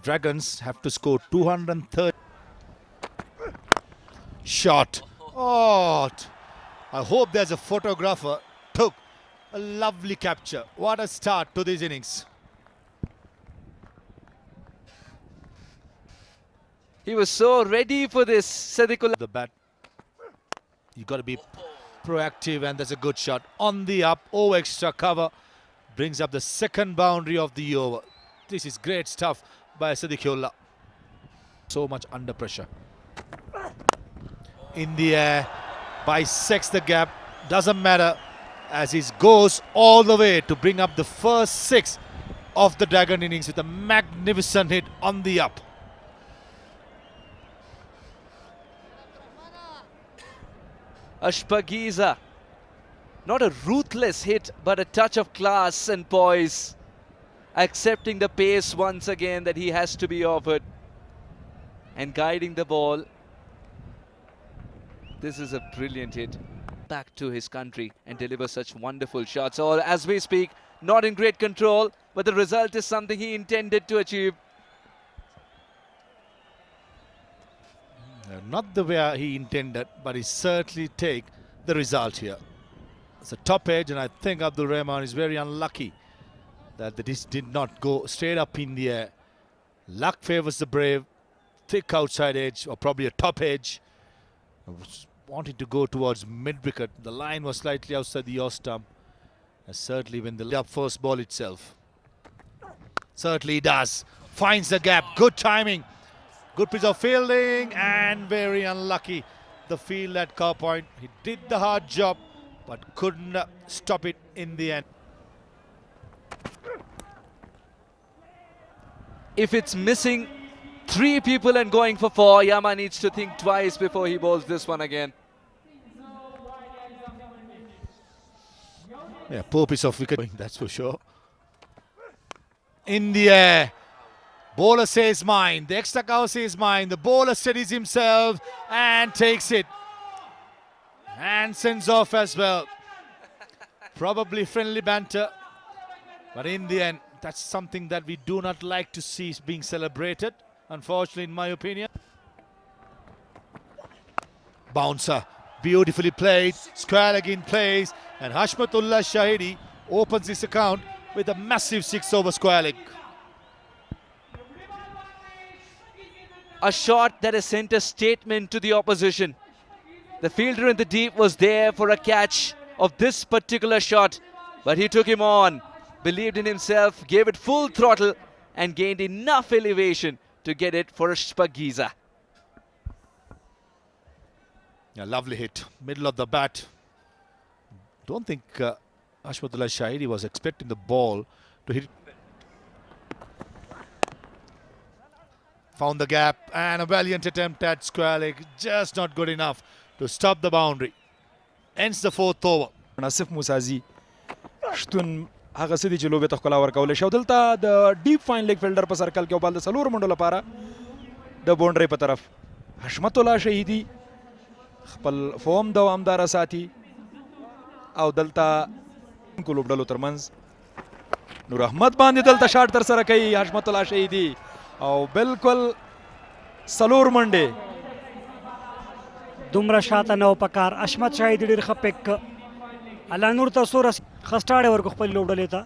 Dragons have to score 230. Shot. Oh, I hope there's a photographer. Took a lovely capture. What a start to these innings. He was so ready for this, Sadiqullah. The bat. You got to be proactive, and there's a good shot on the up. Over extra cover. Brings up the second boundary of the over. This is great stuff by Sadiqullah. So much under pressure. In the air, bisects the gap. Doesn't matter, as he goes all the way to bring up the first 6 of the Dragon innings with a magnificent hit on the up. Ashpagiza. Not a ruthless hit, but a touch of class and poise. Accepting the pace once again that he has to be offered. And guiding the ball. This is a brilliant hit. Back to his country and deliver such wonderful shots. Or as we speak, not in great control, but the result is something he intended to achieve. Not the way he intended, but he certainly take the result here. It's a top edge, and I think Abdul Rahman is very unlucky that this did not go straight up in the air. Luck favors the brave. Thick outside edge, or probably a top edge. I was wanting to go towards mid-wicket. The line was slightly outside the off stump. And certainly when the up first ball itself. Certainly he does. Finds the gap. Good timing. Good piece of fielding, and very unlucky. The field at Cow Point. He did the hard job, but couldn't stop it in the end. If it's missing 3 people and going for 4, Yama needs to think twice before he bowls this one again. Yeah, poor piece of wicket, that's for sure. In the air. Bowler says mine. The extra cover says mine. The bowler steadies himself and takes it. And sends off as well. Probably friendly banter. But in the end, that's something that we do not like to see being celebrated. Unfortunately, in my opinion. Bouncer. Beautifully played. Square leg in place. And Hashmatullah Shahidi opens his account with a massive 6 over square leg. A shot that has sent a statement to the opposition. The fielder in the deep was there for a catch of this particular shot, but he took him on, believed in himself, gave it full throttle, and gained enough elevation to get it for Ashpagiza. A lovely hit, middle of the bat. Don't think Hashmatullah Shahidi was expecting the ball to hit. Found the gap, and a valiant attempt at square leg, just not good enough to stop the boundary. Ends the 4th over. ناصف موسازي شتون هغه سدي چې لوبې ته ښکلا ورکولی شي او دلته د ډیپ فاین لیګ فیلډر په سرکل کې او بال د 4 منډو لپاره د باونډرۍ په طرف حشمت الله شهیدي خپل فوم دوامداره ساتي او دلته کو لوبډلو ترمنځ نور احمد باندې دلته شاټ تر سره کوي حشمت الله شهیدي او بالکل 4 منډې دومره شاته نه پکار اشمت شاهید ډیر خپک الله نور تاسو رس خستاړه ورکو خپل لوډلې ته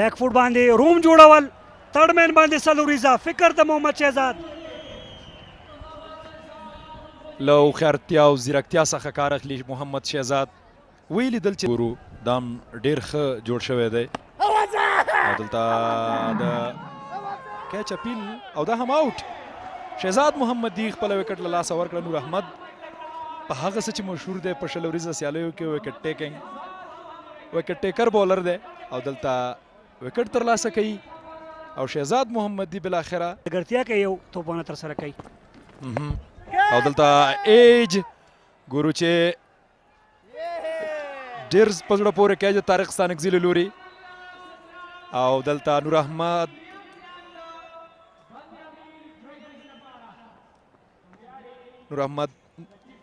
بیک فوټ باندې روم جوړول تھرډ مین باندې سلوریزا فکر د محمد شهزاد لو خیرتیا او زیرکتیا څخه کار اخلي محمد شهزاد ویلی دل چې ګورو دام ډیر ښه جوړ شوی دی او دلته د کیچ اپیل او دا هم آوټ شهزاد محمد دی خپل وکټ له لاسه ورکړه نور احمد په هغه څه چې مشهور دی په شل ورځو سیالیو کې وکټ ټیکنګ وکټ ټیکر بولر دی او دلته وکټ ترلاسه کوي او شهزاد محمد دی بالاخره ګرتیا کې یو توپونه تر سره کوي او دلته ایج ګورو چې ډیر په زړه پورې کیچ طارق ستانکزي له لوري او دلته نور احمد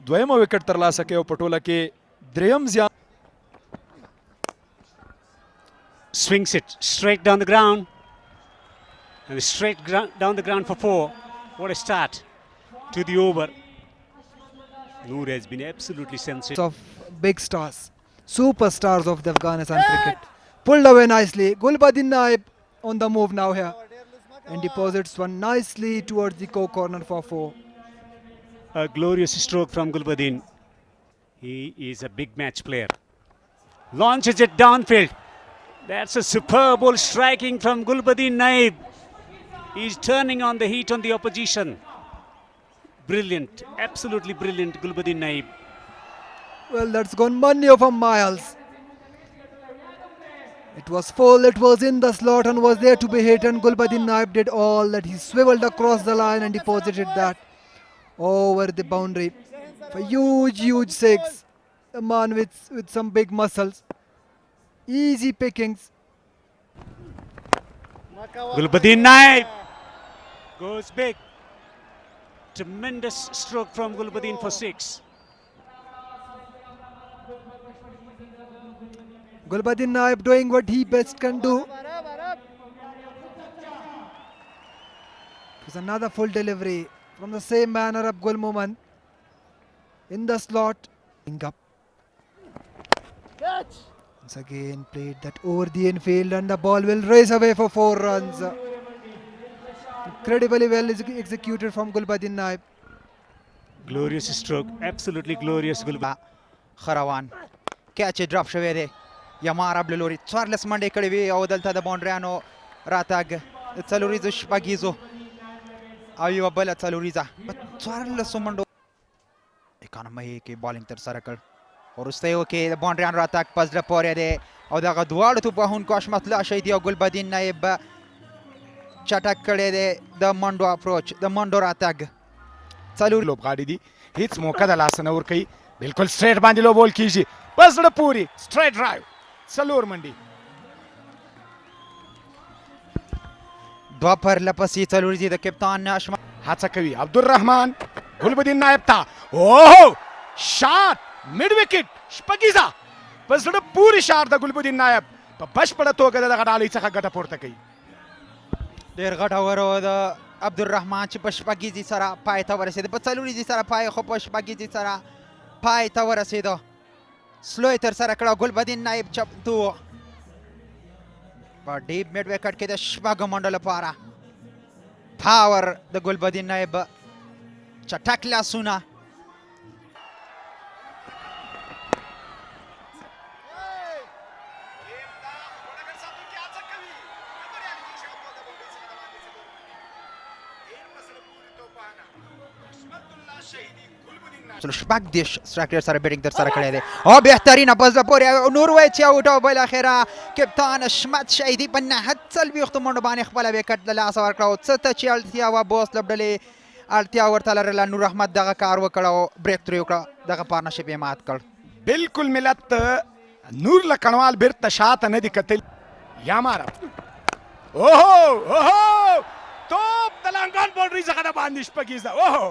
دویمه وکټ ترلاسه کوي او په ټوله کې دریم زیان swings it straight down the ground And straight down the ground for 4. What a start to the over. Noor has been absolutely sensational. Of big stars, superstars of the Afghanistan cricket. Pulled away nicely. Gulbuddin Naib on the move now here. And deposits one nicely towards the corner for 4. A glorious stroke from Gulbuddin. He is a big match player. Launches it downfield. That's a superb ball striking from Gulbuddin Naib. He's turning on the heat on the opposition. Brilliant, absolutely brilliant, Gulbuddin Naib. Well, that's gone money over miles. It was full, it was in the slot and was there to be hit, and Gulbuddin Naib did all that. He swiveled across the line and deposited that over the boundary. A huge 6. A man with some big muscles. Easy pickings. Gulbuddin Naib goes big. Tremendous stroke from Gulbuddin for 6. Gulbuddin Naib doing what he best can do. It was another full delivery from the same manner of Gul Momin in the slot. Up. Once again played that over the infield, and the ball will race away for 4 runs. Incredibly well executed from Gulbuddin Naib. Glorious stroke, absolutely glorious Gulbuddin. خروان کیچ ډراپ شوی دی یمار ابل لوري 14 منډې کړې وي او دلته د باونډریانو راتګ د څلوریزو شپږیزو او یوه بله څلوریزه په 14 منډو اکانومۍ کې بالینګ ترسره کړ وروستیو کې د باونډریانو راتګ په زړه پورې دی او دغه دواړو توپ وهونکو حشمت الله شهیدي او ګلبدین نایب چټک کړی دی د منډو اپروچ د منډو راتګ څلور لوبغاړي دي هیڅ موقع د لاسه نه ورکوي بالکل سټریټ باندې لو بول کیږي په زړه پورې سټریټ ډرایو څلور منډې دوه پرله پسې څلوریزې د کپتان حشمت هڅه کوي عبدالرحمن ګلبدین نایب ته اوه شاټ میډ وکټ شپږیزه په زړه پورې شاټ د ګلبدین نایب په بشپړه توګه د دغه ډالۍ څخه ګټه پورته کوي ډېر ګټور و د عبدالرحمن چې په شپږیزې سره پای ته ورسېده په څلوریزې سره پای خو په شپږیزې سره پای ته ورسېده سلو یې ترسره کړه ګلبدین نایب چمتو و په ډیپ میډ وکټ کې د شپږو منډو لپاره پاور د ګلبدین نایب چټک لاسونه شپږ دېرش سټرایک ریټ سره بیټینګ ترسره کړی دی او بهترینه په زړه پورې نور وایي چې آوټ او بالاخره کپتان حشمت شهیدي په نهه څلوېښتو منډو باندې خپله وکټ له لاسه ورکړه او څه ته چې اړتیا وه بوس لوبډلې اړتیا ورته لرله نور احمد دغه کار وکړ او بریک ترې وکړه دغه پارتنرشپ یې مات کړ بالکل ملت نور له کڼوال بیرته شاته نه دي کتل یا ماره اوهو توپ د لانګان باونډري څخه د باندې شپږیزه اوهو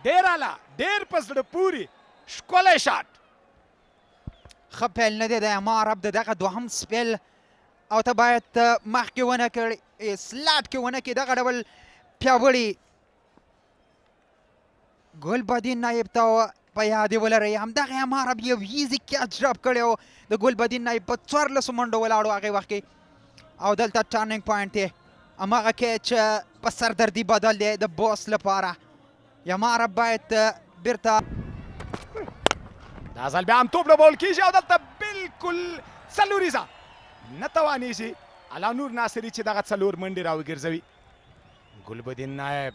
ډېر اعلی ډېر په زړه پورې ښکلی شاټ ښه پیل نه دی د امار اب د دغه دوهم سپیل او ته باید مخکې ونه کړې سلاټ کې ونه کړې دغه ډول پیاوړي ګلبدین نایب ته په یاد یې ولرئ همدغه امار اب یو ایزي کیچ ډراپ کړی و د ګلبدین نایب په 14 منډو ولاړو هغې وخت کې او دلته ټرنینګ پوینټ دی هماغه کیچ په سردردي بدل دی د بوس لپاره یمار اب باید بیرته دا ځل بیا هم توپ له بول کېږي او دلته بالکل څلوریزه نه توانېږي الله نور ناصري چې دغه څلور منډې راوګرځوي ګلبدین نایب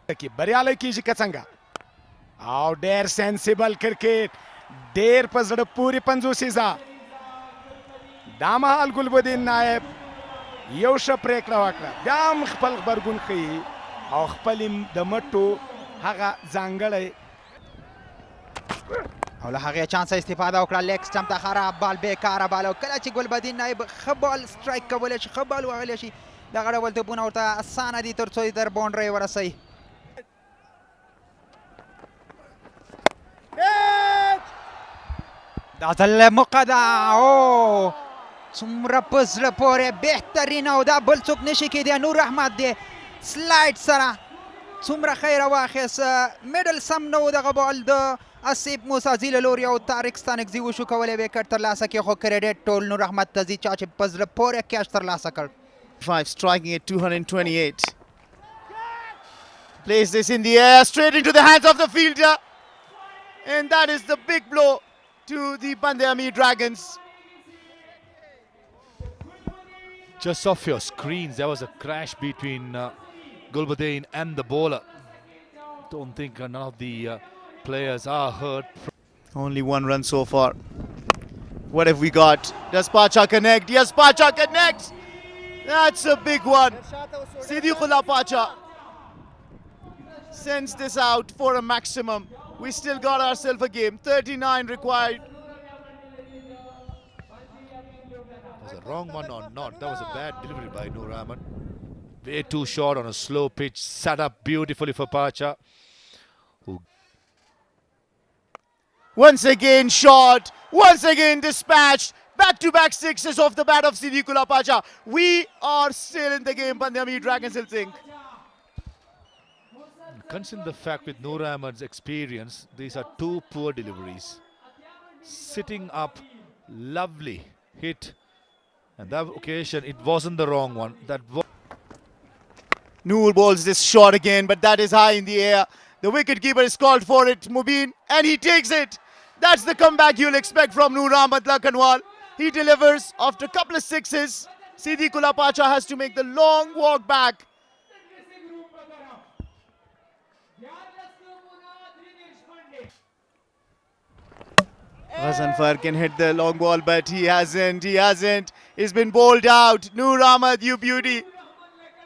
کې بریالی کېږي که څنګه او ډېر سینسیبل کرکټ ډېر په زړه پورې پنځوسیزه دا مهال ګلبدین نایب یو ښه پرېکړه وکړه بیا هم خپل غبرګون ښیي او خپل د مټو هغه ځانګړی او له هغې چانسه استفاده وکړه لیګ سټمپ ته خراب بال بېکاره بال او کله چې ګلبدین نایب ښه بال سټرایک کولی شي ښه بال وهلی شي دغه ډول توپونه ورته اسانه دي تر څو یې در باونډرۍ ورسوي دا ځل موقع ده او څومره په زړه پورې بهترین او دا بل څوک نشي کېدی نور احمد دی سلایډ سره څومره ښه یې راواخیست میډل سم نه و دغه بال د اسیب موسازي له لوري او طارق ستانکزي وشو کولی وکټ ترلاسه کړي خو کریډټ ټول نور احمد ته ځي چا چې په زړه پورې کیچ ترلاسه کړ 5 striking at 228. Plays this in the air, straight into the hands of the fielder. And that is the big blow to the Bande Amir Dragons. Just off your screens, there was a crash between Gulbuddin and the bowler. Don't think none of the players are hurt. Only one run so far. What have we got? Does Pacha connect? Yes, Pacha connects. That's a big one. Siddiqullah Pacha sends this out for a maximum. We still got ourselves a game. 39 required. Was a wrong one or not? That was a bad delivery by Noor Ahmed. Way too short on a slow pitch. Set up beautifully for Pacha. Once again shot. Once again dispatched. Back-to-back sixes off the bat of Siddiqullah Pacha. We are still in the game, Bande Amir Dragons will think. Considering the fact with Noor Ahmed's experience, these are two poor deliveries. Sitting up, lovely hit. And that occasion, it wasn't the wrong one. Noor bowls this shot again, but that is high in the air. The wicketkeeper is called for it, Mubin, and he takes it. That's the comeback you'll expect from Noor Ahmed Lakhanwal. He delivers after a couple of sixes. Siddiqullah Pacha has to make the long walk back. Ghazanfar can hit the long ball, but he hasn't. He's been bowled out. Noor Ahmed, you beauty.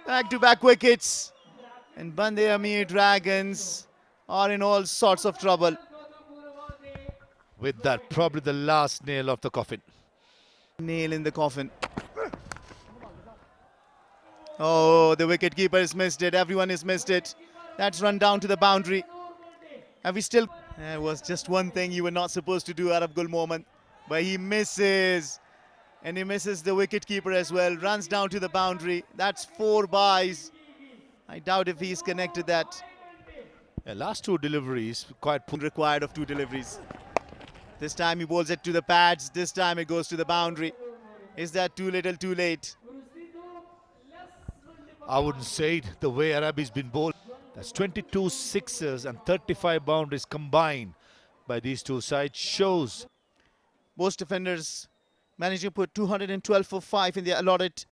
Back-to-back wickets. And Bande Amir Dragons are in all sorts of trouble. With that, probably the last nail of the coffin. Nail in the coffin. Oh, the wicketkeeper has missed it. Everyone has missed it. That's run down to the boundary. Have we still... It was just one thing you were not supposed to do out of Gul Mohammad. But he misses. And he misses the wicketkeeper as well. Runs down to the boundary. That's 4 byes. I doubt if he's connected that. Yeah, last two deliveries, quite poor. Required of 2 deliveries. This time he bowls it to the pads. This time it goes to the boundary. Is that too little, too late? I wouldn't say it the way Arabi's been bowled. That's 22 sixes and 35 boundaries combined by these two sides. Shows Most defenders managing to put 212 for 5 in their allotted